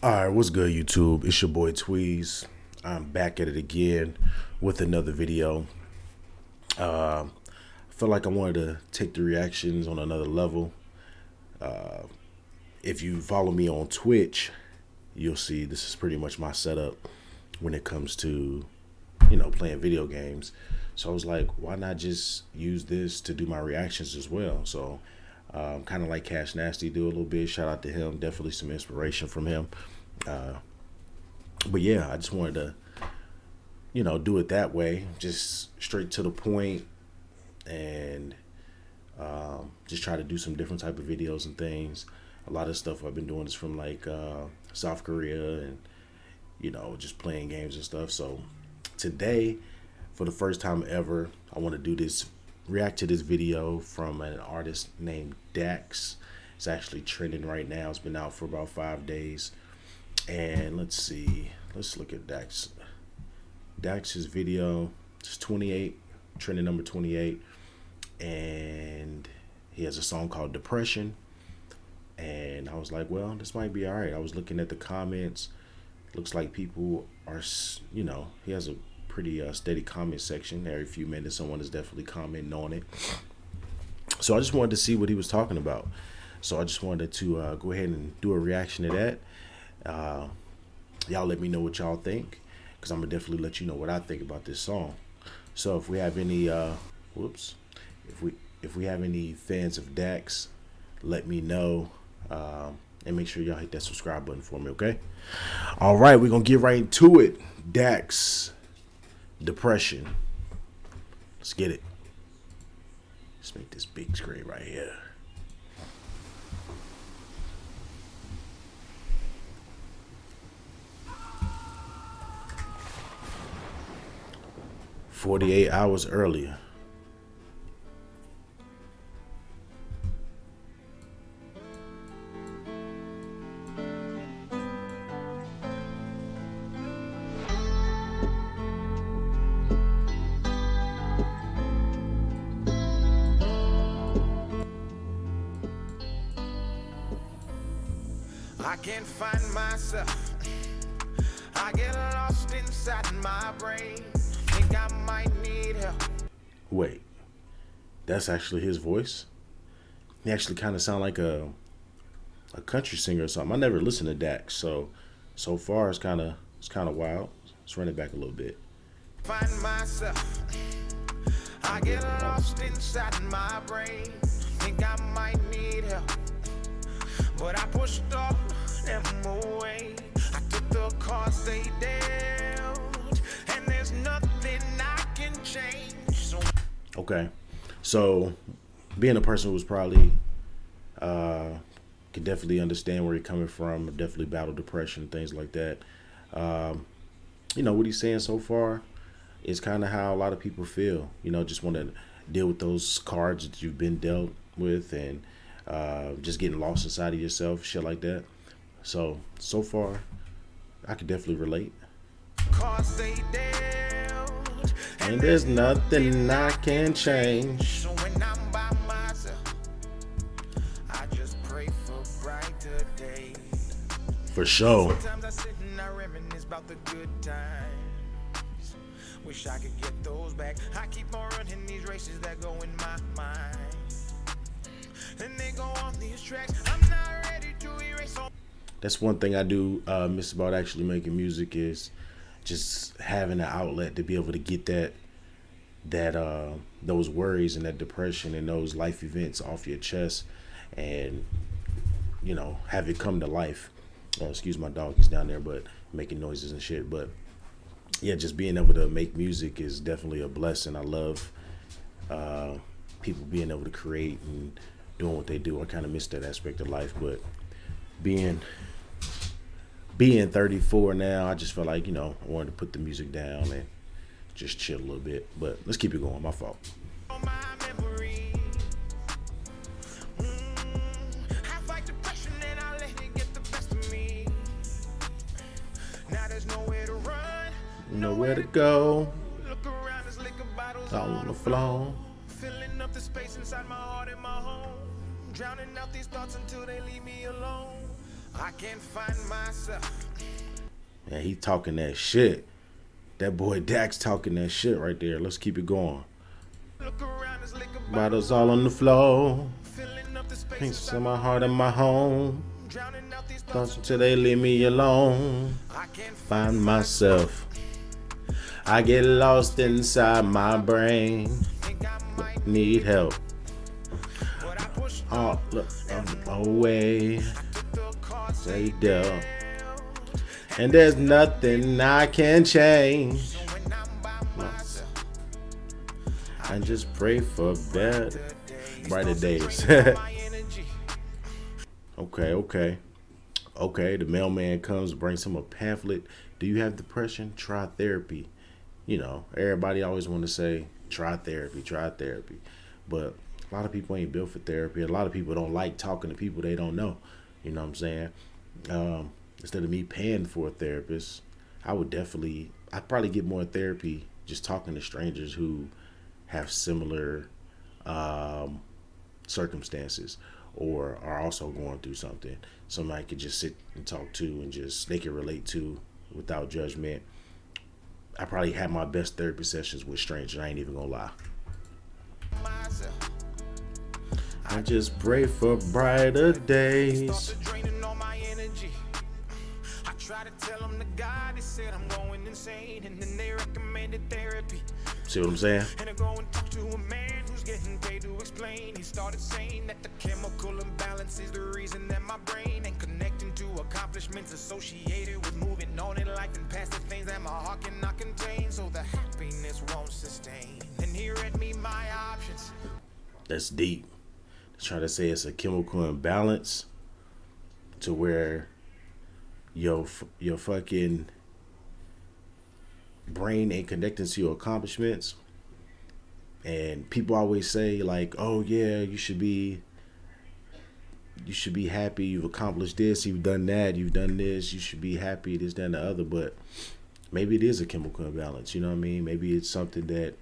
All right, what's good, YouTube? It's your boy Tweez. I'm back at it again with another video. I feel like I wanted to take the reactions on another level. If you follow me on Twitch, you'll see this is pretty much my setup when it comes to, playing video games. So I was like, why not just use this to do my reactions as well? So kind of like Cash Nasty do a little bit. Shout out to him. Definitely some inspiration from him. But yeah, I just wanted to, do it that way, just straight to the point, and just try to do some different type of videos and things. A lot of stuff I've been doing is from like South Korea and just playing games and stuff. So today, for the first time ever, I want to do this, react to this video from an artist named Dax. It's actually trending right now. It's been out for about 5 days. And let's look at Dax's video. It's 28, trending number 28. And he has a song called Depression. And I was like, well, this might be all right. I was looking at the comments. Looks like people are, he has a pretty steady comment section. Every few minutes, someone is definitely commenting on it. So I just wanted to see what he was talking about. So I just wanted to go ahead and do a reaction to that. Y'all let me know what y'all think, because I'm gonna definitely let you know what I think about this song. So if we have any if we have any fans of Dax, let me know, and make sure y'all hit that subscribe button for me, okay? All right, we're gonna get right into it. Dax, Depression. Let's get it. Let's make this big screen right here. "48 hours earlier." I can't find myself. I get lost inside my brain. Think I might need help. Wait, that's actually his voice? He actually kind of sound like a country singer or something. I never listened to Dax, so far it's kind of wild. Let's run it back a little bit. Find myself. I get lost inside my brain. Think I might need help, but I pushed all them away. I took the cards they dealt, and there's nothing I can change. So Okay, so being a person who's probably can definitely understand where he's coming from, definitely battle depression, things like that. What he's saying so far is kind of how a lot of people feel. Just want to deal with those cards that you've been dealt with, and just getting lost inside of yourself, shit like that. So far, I could definitely relate. cards they dealt, And there's nothing I can change. so when I'm by myself, I just pray for brighter days. For sure. Sometimes I sit and I reminisce about the good times. Wish I could get those back. I keep on running these races that go in my mind, and they go on these tracks. I'm not ready to erase all. That's one thing I do miss about actually making music, is just having an outlet to be able to get those worries and that depression and those life events off your chest, and have it come to life. Excuse my dog, he's down there, but making noises and shit. But yeah, just being able to make music is definitely a blessing. I love people being able to create and doing what they do. I kind of miss that aspect of life, but being 34 now, I just felt like, I wanted to put the music down and just chill a little bit. But let's keep it going. My fault. My memory. I fight depression and I let it get the best of me. Now there's nowhere to run, Nowhere to go. look around, there's liquor bottles All on the floor. filling up the space inside my heart and my home, drowning out these thoughts until they leave me alone. I can't find myself. And he talking that shit. That boy Dax talking that shit right there. Let's keep it going. Look around, it's like a Bottles all on the floor. filling up the space Pinks in my heart and my home. drowning out these Thoughts thoughts. until they leave me alone. I can't Find myself. I get lost inside my brain. think I might, Need help. but I push All away. the cards They dealt. And there's nothing I can change. when I'm by myself. I just pray for better, brighter days. My energy. Okay. The mailman comes, brings him a pamphlet. Do you have depression? Try therapy. You know, everybody always want to say, try therapy. But a lot of people ain't built for therapy. A lot of people don't like talking to people they don't know. You know what I'm saying? Instead of me paying for a therapist, I'd probably get more therapy just talking to strangers who have similar circumstances or are also going through something. Somebody could just sit and talk to and just they can relate to without judgment. I probably had my best therapy sessions with strangers. I ain't even gonna lie. Myself. I just pray for brighter days. Thoughts are draining all my energy. I try to tell them the guy, they said I'm going insane, and then they recommended therapy. See what I'm saying? And I go and talk to a man who's getting paid to explain. He started saying that the chemical imbalance is the reason that my brain ain't connecting to accomplishments associated with moving on in life and past the things that my heart cannot contain. So the happiness won't sustain. And he read me my options. That's deep. Try to say it's a chemical imbalance to where your fucking brain ain't connecting to your accomplishments. And people always say like, oh yeah, you should be happy, you've accomplished this, you've done that, you've done this, you should be happy, this, that, and the other. But maybe it is a chemical imbalance, you know what I mean? Maybe it's something that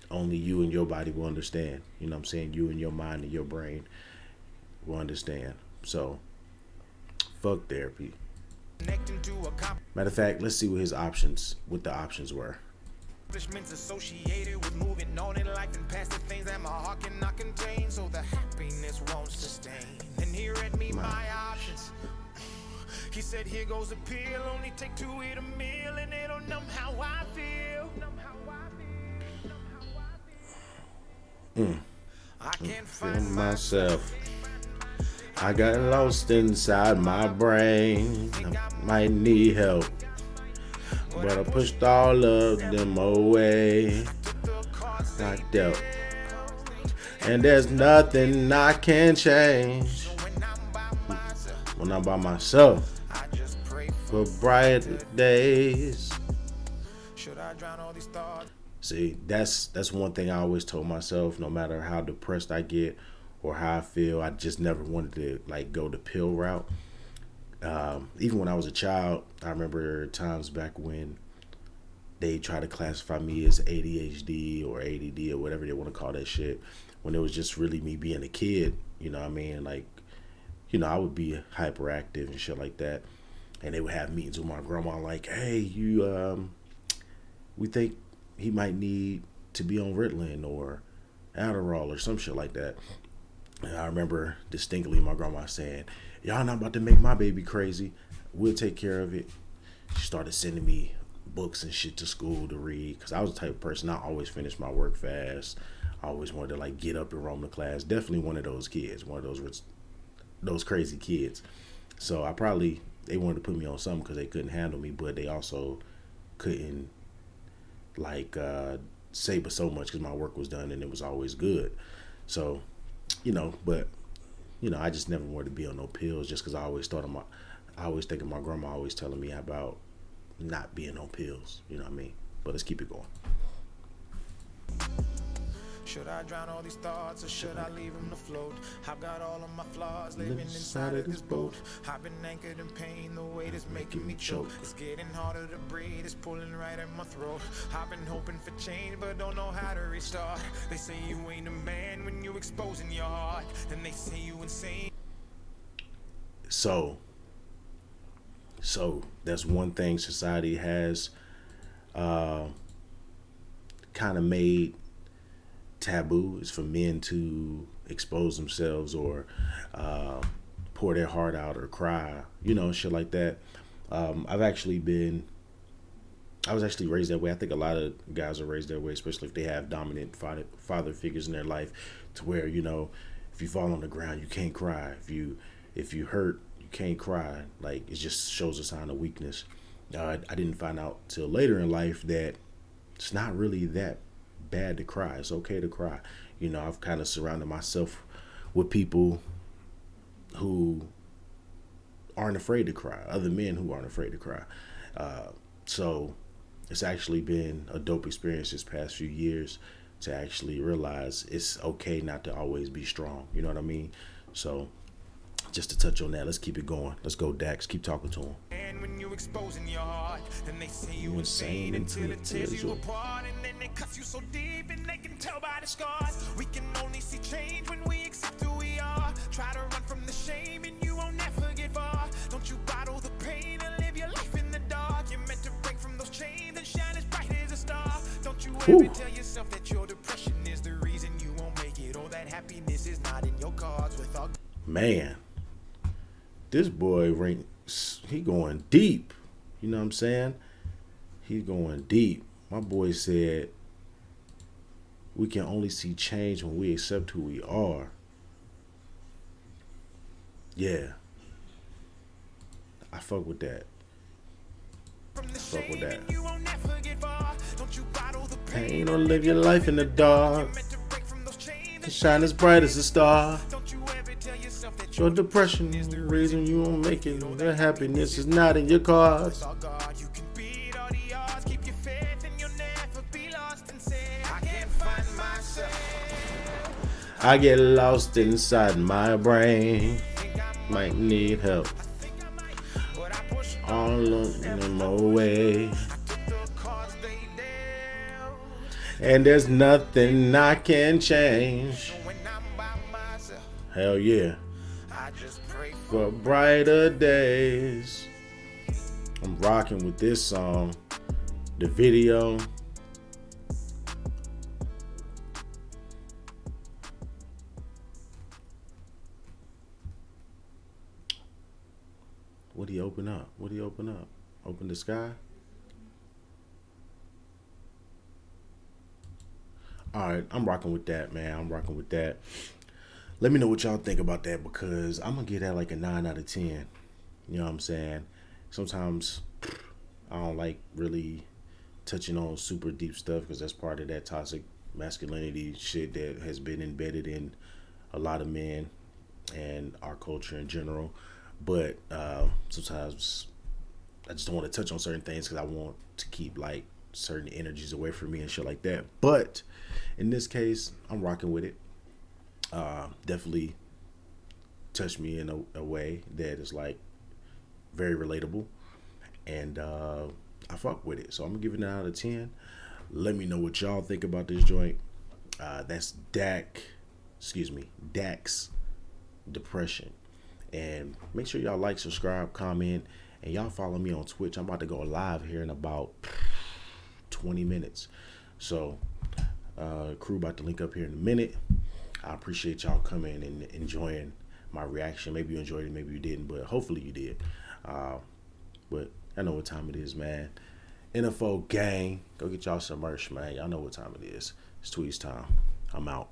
only you and your body will understand. You know what I'm saying? You and your mind and your brain will understand. So, fuck therapy. Connecting to Matter of fact, let's see what the options were. accomplishments associated with moving on in life and past the things that my heart cannot contain. So the happiness won't sustain. And he read me my options. He said, here goes a pill, only take 2 eat a meal, and it'll numb how I feel. I can't find Myself. I got lost inside my brain. I might need help. But I pushed all of them away. Like dealt. And there's nothing I can change. When I'm by myself. I just pray For brighter days. should I drown all these thoughts? See, that's one thing I always told myself. No matter how depressed I get or how I feel, I just never wanted to like go the pill route. Even when I was a child, I remember times back when they tried to classify me as ADHD or ADD or whatever they want to call that shit. When it was just really me being a kid, you know what I mean? Like, you know, I would be hyperactive and shit like that. And they would have meetings with my grandma like, hey, we think he might need to be on Ritalin or Adderall or some shit like that. And I remember distinctly my grandma saying, y'all not about to make my baby crazy. We'll take care of it. She started sending me books and shit to school to read because I was the type of person, I always finished my work fast. I always wanted to like get up and roam the class. Definitely one of those kids, one of those crazy kids. So they wanted to put me on something because they couldn't handle me, but they also couldn't like say but so much because my work was done and it was always good. So, I just never wanted to be on no pills just because I always think of my grandma always telling me about not being on pills, you know what I mean? But let's keep it going. Should I drown all these thoughts or should I leave them to float? I've got all of my flaws living inside of this boat. I've been anchored in pain, the weight is making me choke. It's getting harder to breathe, it's pulling right at my throat. I've been hoping for change, but don't know how to restart. They say you ain't a man when you exposing your heart. Then they say you insane. So, So that's one thing society has kind of made taboo, is for men to expose themselves or pour their heart out or cry, shit like that. I've actually been I was actually raised that way. I think a lot of guys are raised that way, especially if they have dominant father figures in their life, to where if you fall on the ground, you can't cry. If you hurt, you can't cry. Like, it just shows a sign of weakness. I didn't find out till later in life that it's not really that bad to cry. It's okay to cry. I've kind of surrounded myself with people who aren't afraid to cry, other men who aren't afraid to cry. So it's actually been a dope experience this past few years to actually realize it's okay not to always be strong. You know what I mean? So just to touch on that, let's keep it going. Let's go, Dax. Keep talking to him. And when you exposing your heart, then they say You insane until it tears you apart, and then they cut you so deep, and they can tell by the scars. We can only see change when we accept who we are. Try to run from the shame, and you won't never get far. Don't you bottle the pain and live your life in the dark. You're meant to break from those chains and shine as bright as a star. Don't you ever tell yourself that your depression is the reason you won't make it, or that happiness is not in your cards. Without Man, this boy he going deep. You know what I'm saying? He's going deep. My boy said we can only see change when we accept who we are. Yeah. I fuck with that. Fuck with that. Pain or live your life in the dark. Shine as bright as a star. Your depression is the reason you won't make it. The happiness is not in your cards. I get lost inside my brain. Might need help. All on my way. And there's nothing I can change. Hell yeah. For brighter days. I'm rocking with this song. The video. What do you open up? What do you open up? Open the sky? Alright, I'm rocking with that, man. I'm rocking with that. Let me know what y'all think about that, because I'm going to give that like a 9 out of 10. You know what I'm saying? Sometimes I don't like really touching on super deep stuff, because that's part of that toxic masculinity shit that has been embedded in a lot of men and our culture in general. But sometimes I just don't want to touch on certain things because I want to keep like certain energies away from me and shit like that. But in this case, I'm rocking with it. Definitely touched me in a way that is like very relatable, and I fuck with it. So I'm gonna give it an out of 10. Let me know what y'all think about this joint. That's Dax Depression. And make sure y'all like, subscribe, comment, and y'all follow me on Twitch. I'm about to go live here in about 20 minutes. So crew about to link up here in a minute. I appreciate y'all coming and enjoying my reaction. Maybe you enjoyed it, maybe you didn't, but hopefully you did. But I know what time it is, man. NFO gang, go get y'all some merch, man. Y'all know what time it is. It's Tweets time. I'm out.